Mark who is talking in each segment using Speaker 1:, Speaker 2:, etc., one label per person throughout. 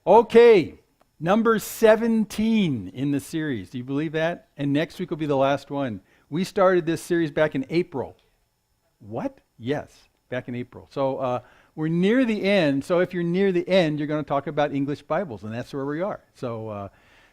Speaker 1: Okay, number 17 in the series. Do you believe that? And next week will be the last one. We started this series back in April. What? Yes, back in April. So we're near the end. So if you're near the end, you're going to talk about English Bibles, and that's where we are. So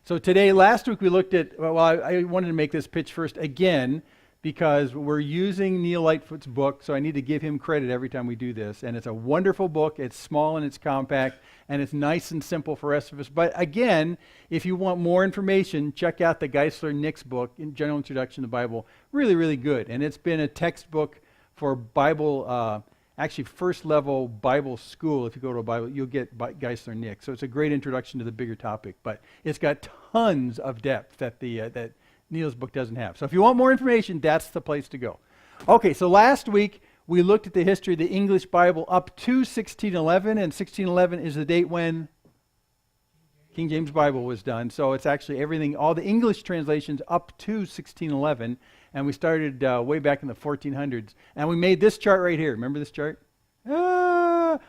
Speaker 1: today, last week we looked at, I wanted to make this pitch first again because we're using Neil Lightfoot's book, so I need to give him credit every time we do this. And it's a wonderful book. It's small and it's compact, and it's nice and simple for the rest of us. But again, if you want more information, check out the Geisler-Nix book, General Introduction to the Bible. Really, really good. And it's been a textbook for Bible, actually first level Bible school. If you go to a Bible, you'll get Geisler-Nix. So it's a great introduction to the bigger topic. But it's got tons of depth that that Neil's book doesn't have. So if you want more information, that's the place to go. Okay, so last week we looked at the history of the English Bible up to 1611, and 1611 is the date when King James Bible was done. So it's actually everything, all the English translations up to 1611, and we started way back in the 1400s. And we made this chart right here. Remember this chart? You don't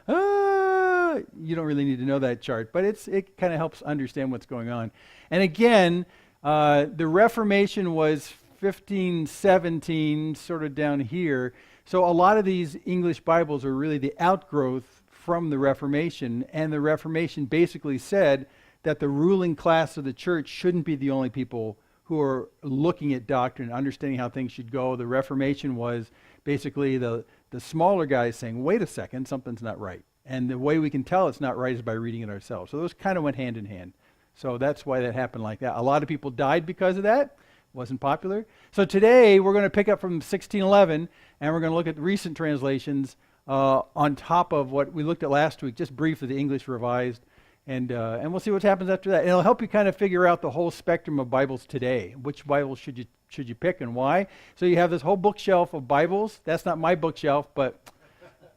Speaker 1: really need to know that chart, but it kind of helps understand what's going on. And again, the Reformation was 1517, sort of down here. So a lot of these English Bibles are really the outgrowth from the Reformation. And the Reformation basically said that the ruling class of the church shouldn't be the only people who are looking at doctrine, understanding how things should go. The Reformation was basically the smaller guys saying, wait a second, something's not right. And the way we can tell it's not right is by reading it ourselves. So those kind of went hand in hand. So that's why that happened like that. A lot of people died because of that. Wasn't popular. So today we're going to pick up from 1611, and we're going to look at recent translations on top of what we looked at last week, just briefly, the English Revised, and we'll see what happens after that. And it'll help you kind of figure out the whole spectrum of Bibles today. Which Bible should you pick and why? So you have this whole bookshelf of Bibles. That's not my bookshelf, but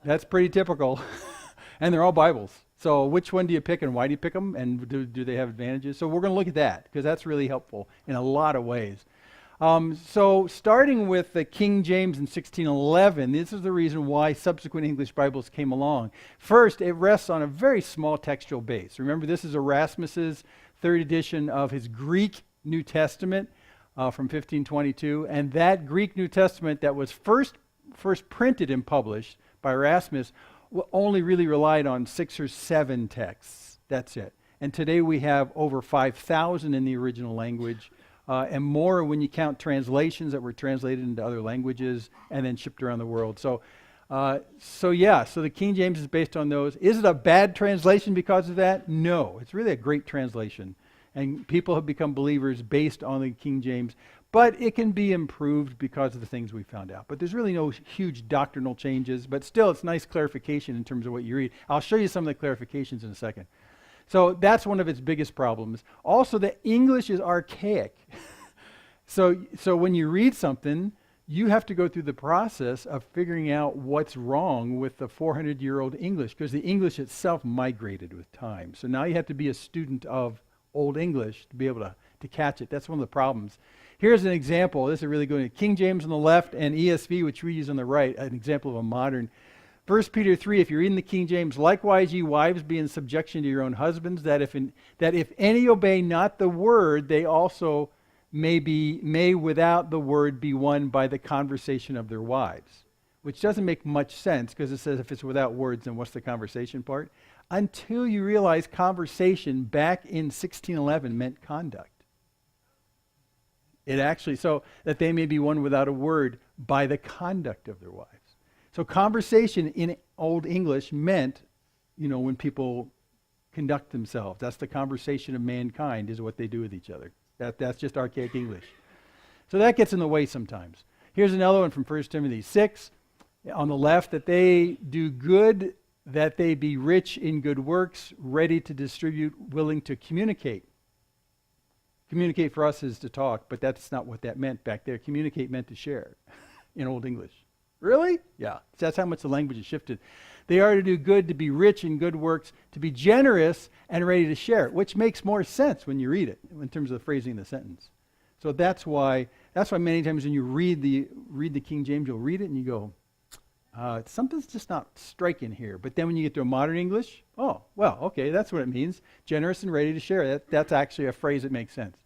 Speaker 1: that's pretty typical. And they're all Bibles. So which one do you pick and why do you pick them, and do they have advantages? So we're going to look at that because that's really helpful in a lot of ways. So starting with the King James in 1611, this is the reason why subsequent English Bibles came along. First, it rests on a very small textual base. Remember, this is Erasmus's third edition of his Greek New Testament from 1522, and that Greek New Testament that was first printed and published by Erasmus only really relied on 6 or 7 texts. That's it. And today we have over 5,000 in the original language, and more when you count translations that were translated into other languages and then shipped around the world. So the King James is based on those. Is it a bad translation because of that? No. It's really a great translation. And people have become believers based on the King James. But it can be improved because of the things we found out. But there's really no huge doctrinal changes. But still, it's nice clarification in terms of what you read. I'll show you some of the clarifications in a second. So that's one of its biggest problems. Also, the English is archaic. So when you read something, you have to go through the process of figuring out what's wrong with the 400-year-old English, because the English itself migrated with time. So now you have to be a student of Old English to be able to catch it. That's one of the problems. Here's an example. This is really good. King James on the left and ESV, which we use on the right, an example of a modern. 1 Peter 3, if you're reading the King James, likewise ye wives be in subjection to your own husbands, that if any obey not the word, they also may without the word be won by the conversation of their wives. Which doesn't make much sense, because it says if it's without words, then what's the conversation part? Until you realize conversation back in 1611 meant conduct. It actually, so that they may be won without a word by the conduct of their wives. So conversation in Old English meant, when people conduct themselves. That's the conversation of mankind, is what they do with each other. That's just archaic English. So that gets in the way sometimes. Here's another one from 1 Timothy 6. On the left, that they do good, that they be rich in good works, ready to distribute, willing to communicate. Communicate for us is to talk, but that's not what that meant back there. Communicate meant to share in Old English. Really? Yeah. That's how much the language has shifted. They are to do good, to be rich in good works, to be generous and ready to share, which makes more sense when you read it in terms of the phrasing of the sentence. So that's why many times when you read the King James, you'll read it and you go, something's just not striking here. But then when you get to a modern English, oh, well, okay, that's what it means. Generous and ready to share. That's actually a phrase that makes sense.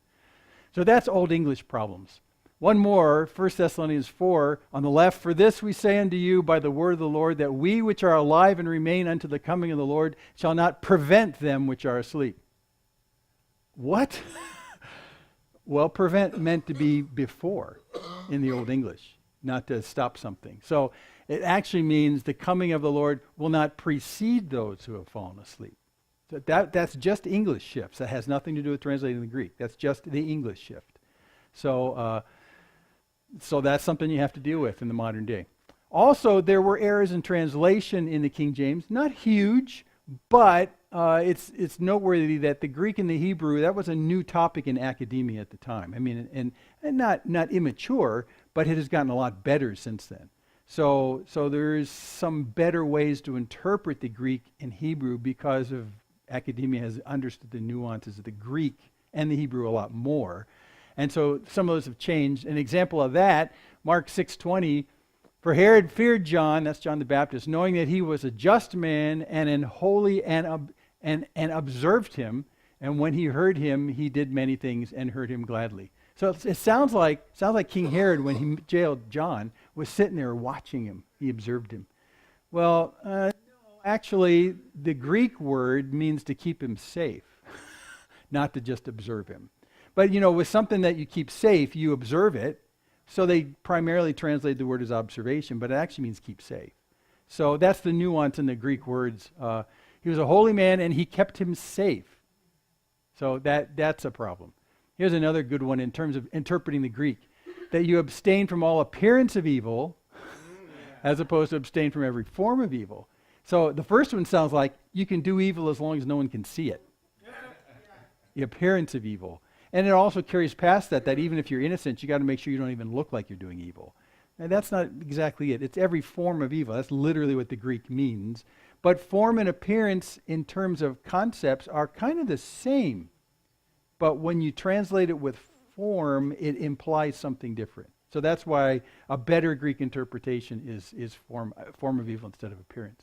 Speaker 1: So that's Old English problems. One more, 1 Thessalonians 4, on the left, for this we say unto you by the word of the Lord, that we which are alive and remain unto the coming of the Lord shall not prevent them which are asleep. What? Well, prevent meant to be before in the Old English, not to stop something. So it actually means the coming of the Lord will not precede those who have fallen asleep. So that's just English shifts. That has nothing to do with translating the Greek. That's just the English shift. So that's something you have to deal with in the modern day. Also, there were errors in translation in the King James. Not huge, but it's noteworthy that the Greek and the Hebrew, that was a new topic in academia at the time. I mean, and not immature, but it has gotten a lot better since then. So there's some better ways to interpret the Greek and Hebrew because of academia has understood the nuances of the Greek and the Hebrew a lot more. And so some of those have changed. An example of that, Mark 6:20, for Herod feared John, that's John the Baptist, knowing that he was a just man and holy and observed him. And when he heard him, he did many things and heard him gladly. So it sounds like King Herod, when he jailed John, was sitting there watching him. He observed him. Well, no, actually, the Greek word means to keep him safe, not to just observe him. But, with something that you keep safe, you observe it. So they primarily translate the word as observation, but it actually means keep safe. So that's the nuance in the Greek words. He was a holy man, and he kept him safe. So that's a problem. Here's another good one in terms of interpreting the Greek. That you abstain from all appearance of evil, as opposed to abstain from every form of evil. So the first one sounds like you can do evil as long as no one can see it. The appearance of evil. And it also carries past that even if you're innocent, you got to make sure you don't even look like you're doing evil. And that's not exactly it. It's every form of evil. That's literally what the Greek means. But form and appearance in terms of concepts are kind of the same. But when you translate it with form, it implies something different. So that's why a better Greek interpretation is form of evil instead of appearance.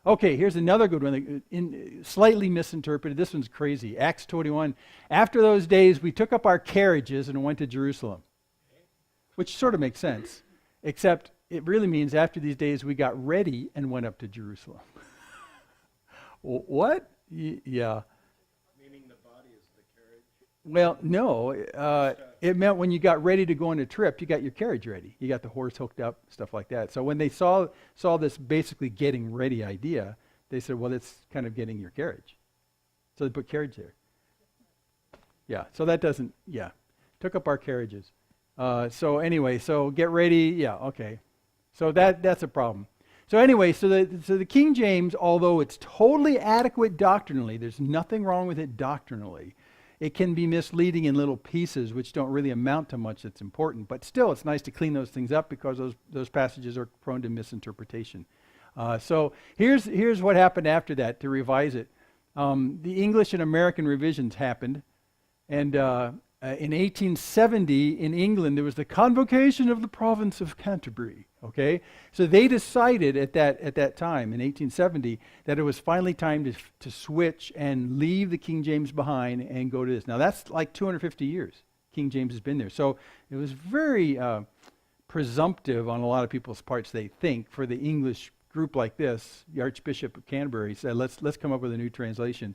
Speaker 1: Okay, here's another good one, slightly misinterpreted. This one's crazy. Acts 21. After those days, we took up our carriages and went to Jerusalem. Which sort of makes sense, except it really means after these days, we got ready and went up to Jerusalem. What? Yeah.
Speaker 2: Meaning the body is the carriage?
Speaker 1: Well, no. It meant when you got ready to go on a trip, you got your carriage ready. You got the horse hooked up, stuff like that. So when they saw this basically getting ready idea, they said, well, it's kind of getting your carriage. So they put carriage there. Yeah, so that doesn't, took up our carriages. So anyway, so get ready, okay. So that's a problem. So anyway, so the King James, although it's totally adequate doctrinally, there's nothing wrong with it doctrinally, it can be misleading in little pieces which don't really amount to much that's important. But still, it's nice to clean those things up because those passages are prone to misinterpretation. So here's what happened after that to revise it. The English and American revisions happened. And in 1870, in England, there was the Convocation of the Province of Canterbury. Okay, so they decided at that time in 1870 that it was finally time to switch and leave the King James behind and go to this. Now that's like 250 years King James has been there. So it was very presumptive on a lot of people's parts, they think, for the English group like this. The Archbishop of Canterbury said, let's come up with a new translation.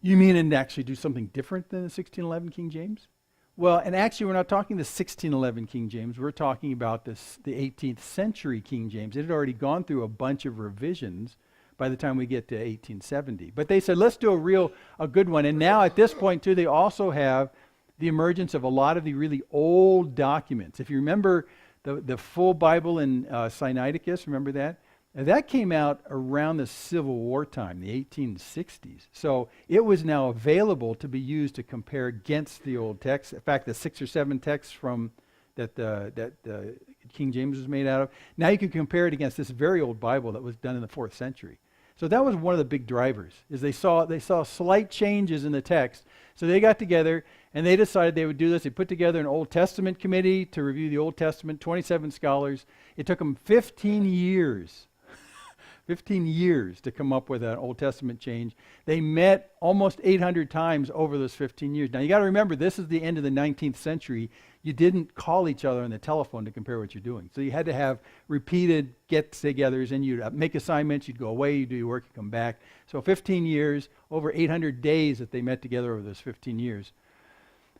Speaker 1: You mean and actually do something different than the 1611 King James? Well, and actually we're not talking the 1611 King James. We're talking about the 18th century King James. It had already gone through a bunch of revisions by the time we get to 1870. But they said, let's do a good one. And now at this point too, they also have the emergence of a lot of the really old documents. If you remember the full Bible in Sinaiticus, remember that? Now, that came out around the Civil War time, the 1860s. So it was now available to be used to compare against the old texts. In fact, the 6 or 7 texts from that King James was made out of, now you can compare it against this very old Bible that was done in the 4th century. So that was one of the big drivers, is they saw slight changes in the text. So they got together And they decided they would do this. They put together an Old Testament committee to review the Old Testament, 27 scholars. It took them 15 years 15 years to come up with an Old Testament change. They met almost 800 times over those 15 years. Now you got to remember, this is the end of the 19th century. You didn't call each other on the telephone to compare what you're doing. So you had to have repeated get-togethers, and you'd make assignments, you'd go away, you'd do your work, you'd come back. So 15 years, over 800 days that they met together over those 15 years.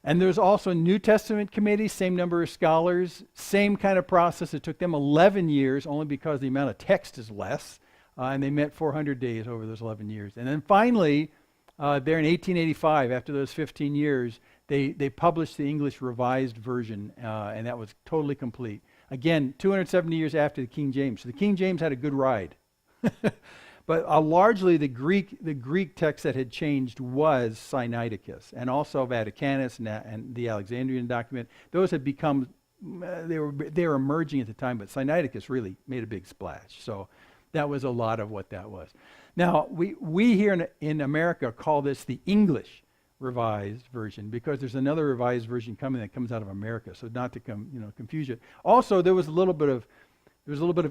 Speaker 1: And there's also a New Testament committee, same number of scholars, same kind of process. It took them 11 years, only because the amount of text is less. And they met 400 days over those 11 years. And then finally, there in 1885, after those 15 years, they published the English Revised Version, and that was totally complete. Again, 270 years after the King James. So the King James had a good ride. But largely the Greek text that had changed was Sinaiticus, and also Vaticanus and the Alexandrian document. Those had become, they were emerging at the time, but Sinaiticus really made a big splash. So that was a lot of what that was. Now, we here in America call this the English Revised Version, because there's another revised version coming that comes out of America, so not to confuse you. Also, there was a little bit of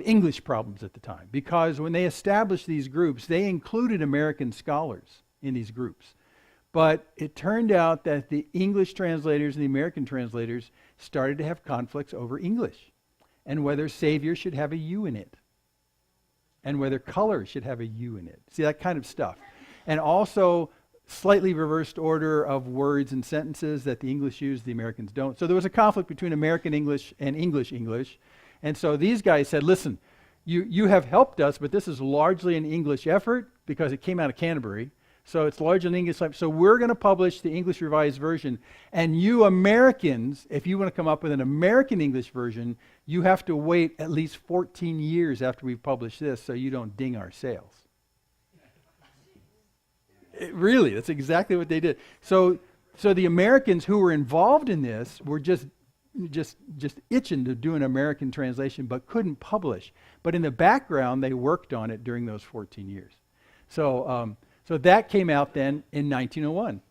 Speaker 1: English problems at the time, because when they established these groups, they included American scholars in these groups. But it turned out that the English translators and the American translators started to have conflicts over English, and whether Savior should have a U in it, and whether color should have a U in it. See, that kind of stuff. And also slightly reversed order of words and sentences that the English use, the Americans don't. So there was a conflict between American English and English English. And so these guys said, listen, you have helped us, but this is largely an English effort because it came out of Canterbury. So it's largely an English effort. So we're going to publish the English Revised Version. And you Americans, if you want to come up with an American English version, you have to wait at least 14 years after we've published this so you don't ding our sales. Really, that's exactly what they did. So the Americans who were involved in this were just itching to do an American translation, but couldn't publish. But in the background, they worked on it during those 14 years. So that came out then in 1901.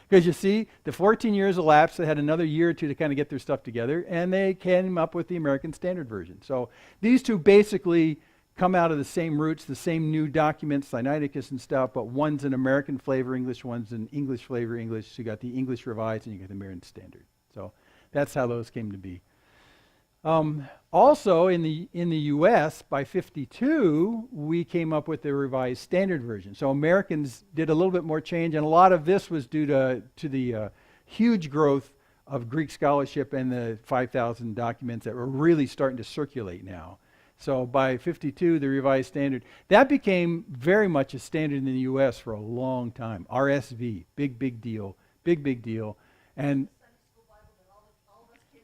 Speaker 1: Because you see, the 14 years elapsed. They had another year or two to kind of get their stuff together, and they came up with the American Standard Version. So these two basically come out of the same roots, the same new documents, Sinaiticus and stuff, but one's an American flavor English, one's an English flavor English. So you got the English Revised and you got the American Standard. So that's how those came to be. Also, in the U.S., by 52, we came up with the Revised Standard Version. So Americans did a little bit more change, and a lot of this was due to the huge growth of Greek scholarship and the 5,000 documents that were really starting to circulate now. So by 52, the Revised Standard, that became very much a standard in the U.S. for a long time. RSV, big deal. And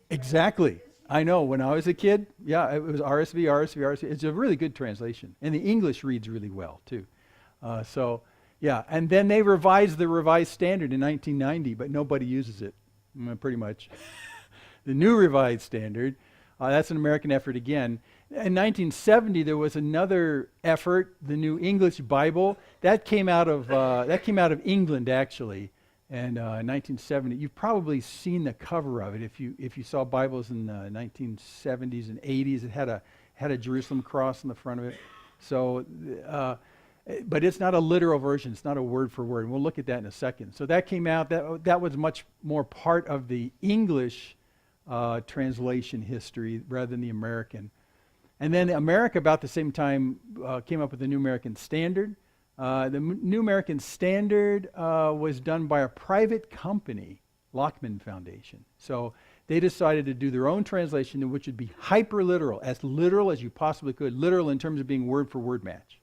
Speaker 1: exactly. I know, when I was a kid, yeah, it was RSV. It's a really good translation. And the English reads really well, too. Yeah. And then they revised the Revised Standard in 1990, but nobody uses it, pretty much. The new Revised Standard, that's an American effort again. In 1970, there was another effort, the New English Bible. That came out of England, actually. And 1970, you've probably seen the cover of it. If you saw Bibles in the 1970s and 80s, it had a Jerusalem cross on the front of it. So, but it's not a literal version. It's not a word for word. And we'll look at that in a second. So that came out. That was much more part of the English translation history rather than the American. And then America, about the same time, came up with the New American Standard. The New American Standard was done by a private company, Lockman Foundation. So they decided to do their own translation, which would be hyper-literal as you possibly could, literal in terms of being word for word match.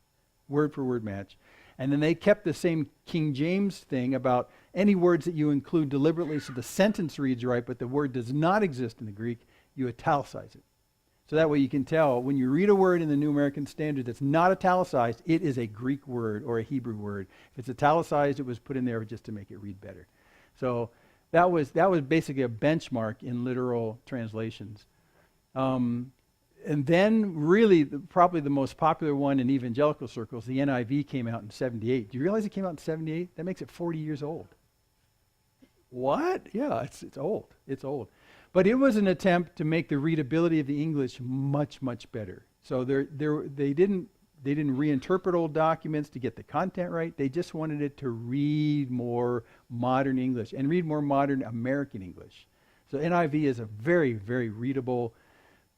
Speaker 1: And then they kept the same King James thing about any words that you include deliberately so the sentence reads right, but the word does not exist in the Greek, you italicize it. So that way you can tell when you read a word in the New American Standard that's not italicized, it is a Greek word or a Hebrew word. If it's italicized, it was put in there just to make it read better. So that was basically a benchmark in literal translations. And then really probably the most popular one in evangelical circles, the NIV came out in 78. Do you realize it came out in 78? That makes it 40 years old. What? Yeah, it's old. It's old. But it was an attempt to make the readability of the English much, much better. So they didn't reinterpret old documents to get the content right. They just wanted it to read more modern English and read more modern American English. So NIV is a very, very readable,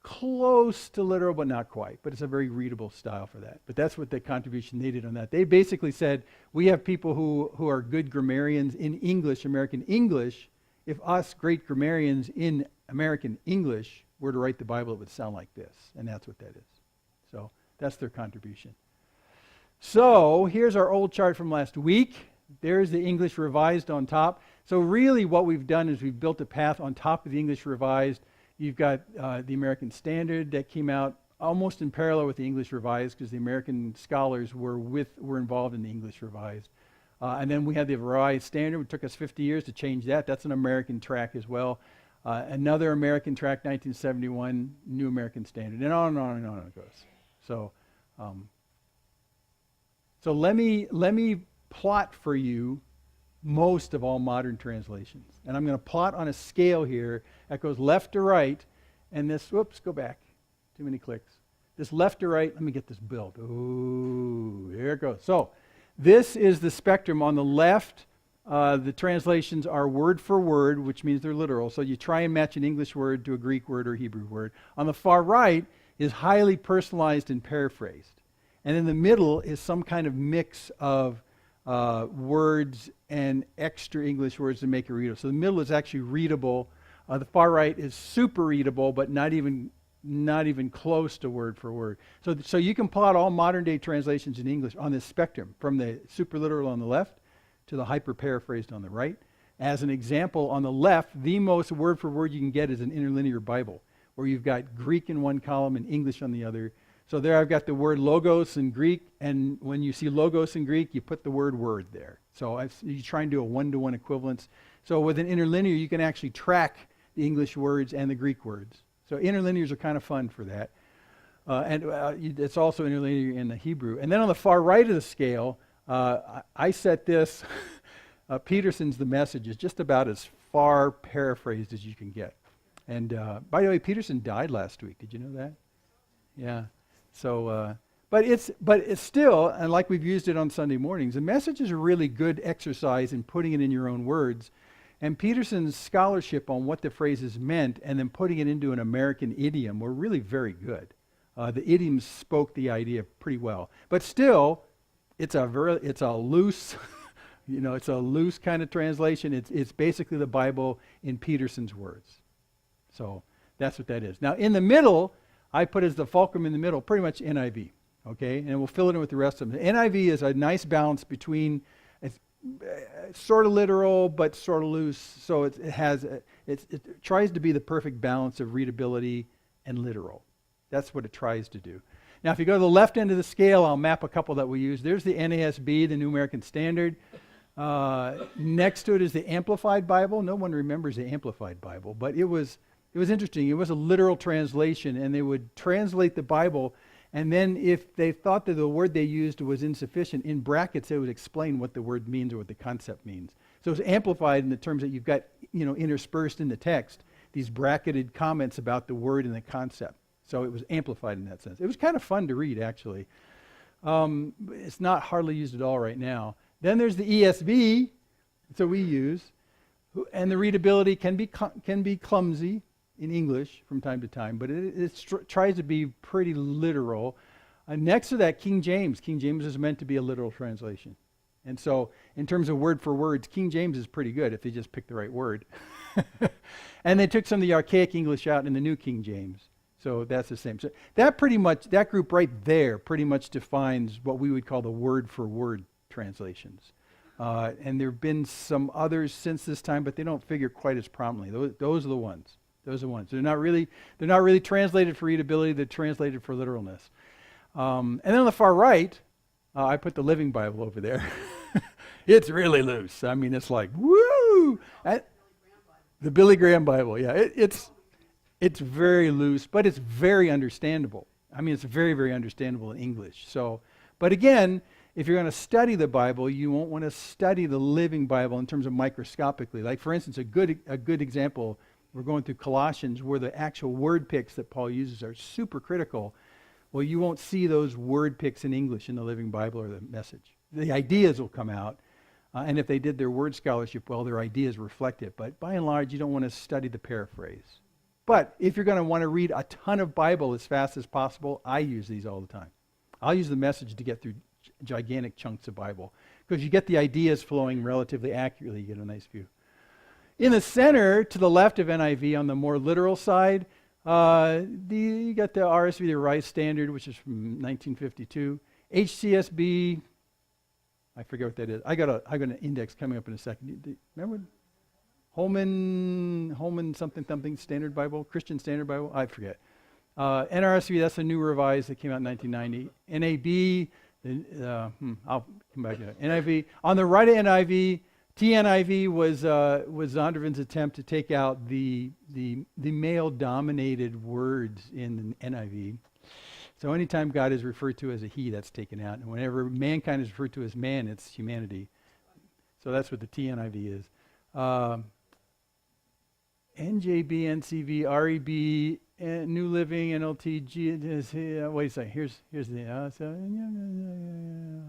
Speaker 1: close to literal, but not quite. But it's a very readable style for that. But that's what the contribution they did on that. They basically said, we have people who are good grammarians in English, American English. If us great grammarians in American English were to write the Bible, it would sound like this. And that's what that is. So that's their contribution. So here's our old chart from last week. There's the English Revised on top. So really what we've done is we've built a path on top of the English Revised. You've got the American Standard that came out almost in parallel with the English Revised because the American scholars were involved in the English Revised. And then we had the Revised Standard. It took us 50 years to change that. That's an American track as well. Another American track, 1971, New American Standard, and on and on and on it goes. So, so let me plot for you most of all modern translations. And I'm going to plot on a scale here that goes left to right. And this, whoops, go back. Too many clicks. This left to right, let me get this built. Ooh, there it goes. So this is the spectrum. On the left, the translations are word for word, which means they're literal. So you try and match an English word to a Greek word or Hebrew word. On the far right is highly personalized and paraphrased. And in the middle is some kind of mix of words and extra English words to make it readable. So the middle is actually readable. The far right is super readable, but not even close to word for word. So you can plot all modern day translations in English on this spectrum, from the super literal on the left to the hyper paraphrased on the right. As an example, on the left, the most word for word you can get is an interlinear Bible, where you've got Greek in one column and English on the other. So there I've got the word logos in Greek, and when you see logos in Greek, you put the word word there. So you try and do a one-to-one equivalence. So with an interlinear, you can actually track the English words and the Greek words. So interlinears are kind of fun for that. It's also interlinear in the Hebrew. And then on the far right of the scale, I set this, Peterson's The Message is just about as far paraphrased as you can get. And by the way, Peterson died last week. Did you know that? Yeah. So, but it's still, and like we've used it on Sunday mornings, The Message is a really good exercise in putting it in your own words. And Peterson's scholarship on what the phrases meant and then putting it into an American idiom were really very good. The idioms spoke the idea pretty well. But still, it's a loose, it's a loose kind of translation. It's basically the Bible in Peterson's words. So that's what that is. Now in the middle, I put as the fulcrum in the middle, pretty much NIV. Okay, and we'll fill it in with the rest of them. NIV is a nice balance between sort of literal but sort of loose. So it tries to be the perfect balance of readability and literal. That's what it tries to do. Now, if you go to the left end of the scale, I'll map a couple that we use. There's the NASB, the New American Standard. Next to it is the Amplified Bible. No one remembers the Amplified Bible, but it was interesting. It was a literal translation, and they would translate the Bible, and then if they thought that the word they used was insufficient, in brackets they would explain what the word means or what the concept means. So it's amplified in the terms that you've got, interspersed in the text, these bracketed comments about the word and the concept. So it was amplified in that sense. It was kind of fun to read, actually. It's not hardly used at all right now. Then there's the ESV, so we use, and the readability can be clumsy in English from time to time, but it tries to be pretty literal. Next to that, King James. King James is meant to be a literal translation. And so in terms of word for words, King James is pretty good if they just pick the right word. And they took some of the archaic English out in the New King James. So that's the same. So that group right there pretty much defines what we would call the word for word translations. And there have been some others since this time, but they don't figure quite as prominently. Those are the ones. Those are the ones. They're not really translated for readability. They're translated for literalness. And then on the far right, I put the Living Bible over there. It's really loose. I mean, it's like, woo! The Billy Graham Bible, yeah. It's very loose, but it's very understandable. I mean, it's very, very understandable in English. So, but again, if you're going to study the Bible, you won't want to study the Living Bible in terms of microscopically. Like, for instance, a good example, we're going through Colossians where the actual word picks that Paul uses are super critical. Well, you won't see those word picks in English in the Living Bible or the Message. The ideas will come out, and if they did their word scholarship, well, their ideas reflect it. But by and large, you don't want to study the paraphrase. But if you're going to want to read a ton of Bible as fast as possible, I use these all the time. I'll use the Message to get through gigantic chunks of Bible because you get the ideas flowing relatively accurately. You get a nice view. In the center, to the left of NIV, on the more literal side, you got the RSV, the Revised Standard, which is from 1952. HCSB, I forget what that is. I got an index coming up in a second. Do you remember? Holman something Standard Bible, Christian Standard Bible. I forget. NRSV, that's a new revised that came out in 1990. NAB, I'll come back to that. NIV. On the right of NIV, TNIV was Zondervan's attempt to take out the male-dominated words in the NIV. So anytime God is referred to as a he, that's taken out. And whenever mankind is referred to as man, it's humanity. So that's what the TNIV is. NJB, NCV, REB, New Living, NLT, wait a second, here's the,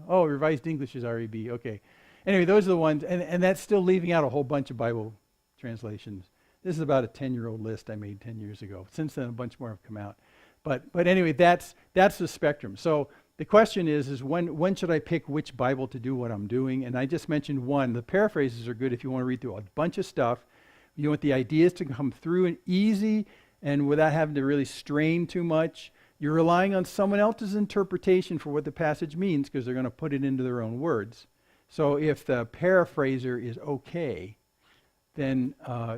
Speaker 1: Revised English is REB, okay. Anyway, those are the ones, and that's still leaving out a whole bunch of Bible translations. This is about a 10-year-old list I made 10 years ago. Since then, a bunch more have come out. But anyway, that's the spectrum. So the question is when should I pick which Bible to do what I'm doing? And I just mentioned one. The paraphrases are good if you want to read through a bunch of stuff. You want the ideas to come through and easy and without having to really strain too much. You're relying on someone else's interpretation for what the passage means because they're going to put it into their own words. So if the paraphraser is okay, then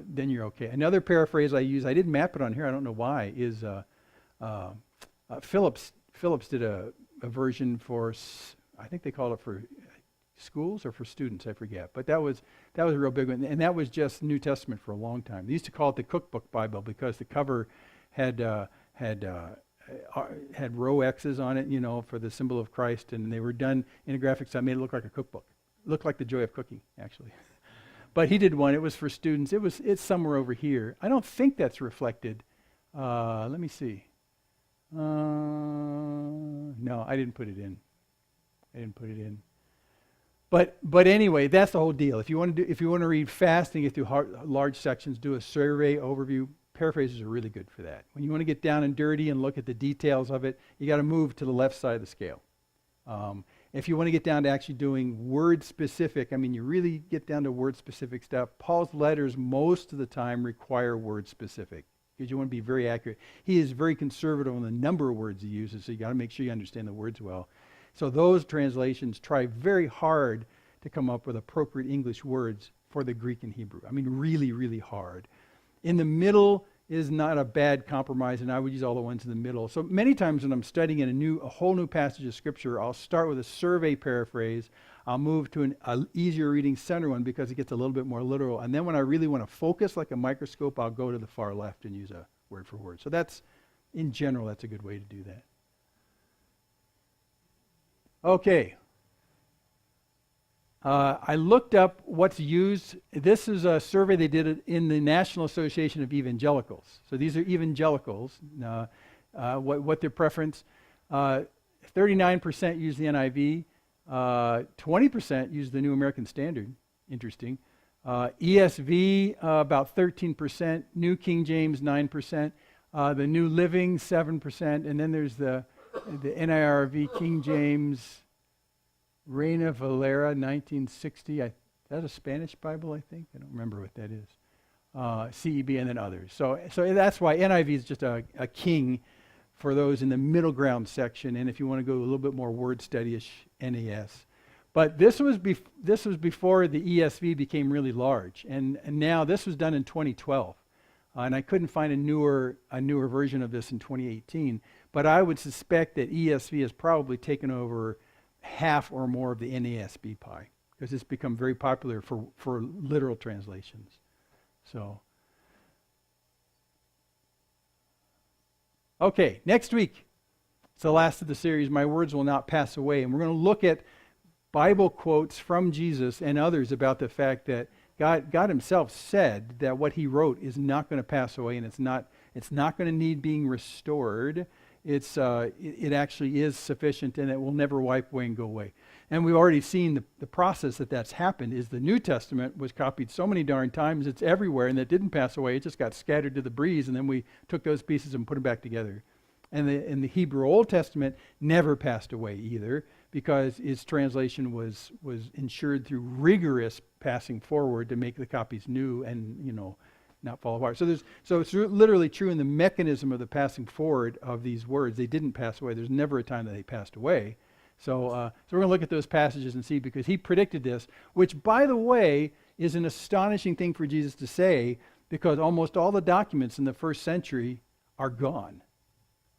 Speaker 1: you're okay. Another paraphrase I use, I didn't map it on here, I don't know why, is Phillips did a version for, I think they called it for schools or for students, I forget. But that was a real big one, and that was just New Testament for a long time. They used to call it the Cookbook Bible because the cover had row X's on it, for the symbol of Christ, and they were done in a graphic style, made it look like a cookbook. It looked like the Joy of Cooking, actually. But he did one. It was for students. It's somewhere over here. I don't think that's reflected. Let me see. No, I didn't put it in. But anyway, that's the whole deal. If you want to read fast and get through large sections, do a survey overview. Paraphrases are really good for that. When you want to get down and dirty and look at the details of it, you got to move to the left side of the scale. If you want to get down to actually doing word-specific, you really get down to word-specific stuff. Paul's letters most of the time require word-specific because you want to be very accurate. He is very conservative on the number of words he uses, so you got to make sure you understand the words well. So those translations try very hard to come up with appropriate English words for the Greek and Hebrew. Really, really hard. In the middle is not a bad compromise, and I would use all the ones in the middle. So many times when I'm studying in a whole new passage of Scripture, I'll start with a survey paraphrase. I'll move to an easier reading center one because it gets a little bit more literal. And then when I really want to focus like a microscope, I'll go to the far left and use a word for word. So in general, that's a good way to do that. Okay. I looked up what's used. This is a survey they did in the National Association of Evangelicals. So these are evangelicals. What their preference? 39% use the NIV. 20% use the New American Standard. Interesting. ESV, about 13%. New King James, 9%. The New Living, 7%. And then there's the NIRV, King James, Reina Valera, 1960. Is that a Spanish Bible, I think? I don't remember what that is. CEB and then others. So that's why NIV is just a king for those in the middle ground section. And if you want to go a little bit more word study-ish, NAS. But this was before the ESV became really large. And now this was done in 2012. And I couldn't find a newer version of this in 2018. But I would suspect that ESV has probably taken over half or more of the NASB pie because it's become very popular for literal translations. So, okay, next week, it's the last of the series, My Words Will Not Pass Away, and we're going to look at Bible quotes from Jesus and others about the fact that God himself said that what he wrote is not going to pass away, and it's not going to need being restored. It actually is sufficient, and it will never wipe away and go away. And we've already seen the process that's happened is the New Testament was copied so many darn times, it's everywhere, and it didn't pass away. It just got scattered to the breeze, and then we took those pieces and put them back together. And the Hebrew Old Testament never passed away either, because its translation was ensured through rigorous passing forward to make the copies new and, not fall apart. So it's literally true in the mechanism of the passing forward of these words. They didn't pass away. There's never a time that they passed away. So we're going to look at those passages and see, because he predicted this, which, by the way, is an astonishing thing for Jesus to say, because almost all the documents in the first century are gone.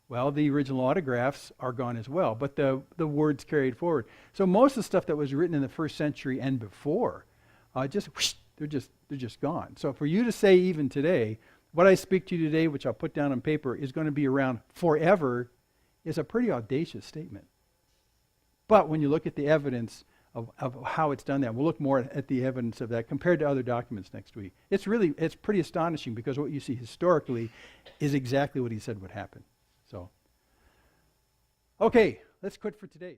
Speaker 1: Well, the original autographs are gone as well, but the words carried forward. So most of the stuff that was written in the first century and before, they're just gone. So for you to say even today, what I speak to you today, which I'll put down on paper, is going to be around forever, is a pretty audacious statement. But when you look at the evidence of how it's done that, we'll look more at the evidence of that compared to other documents next week. It's pretty astonishing, because what you see historically is exactly what he said would happen. So, okay, let's quit for today.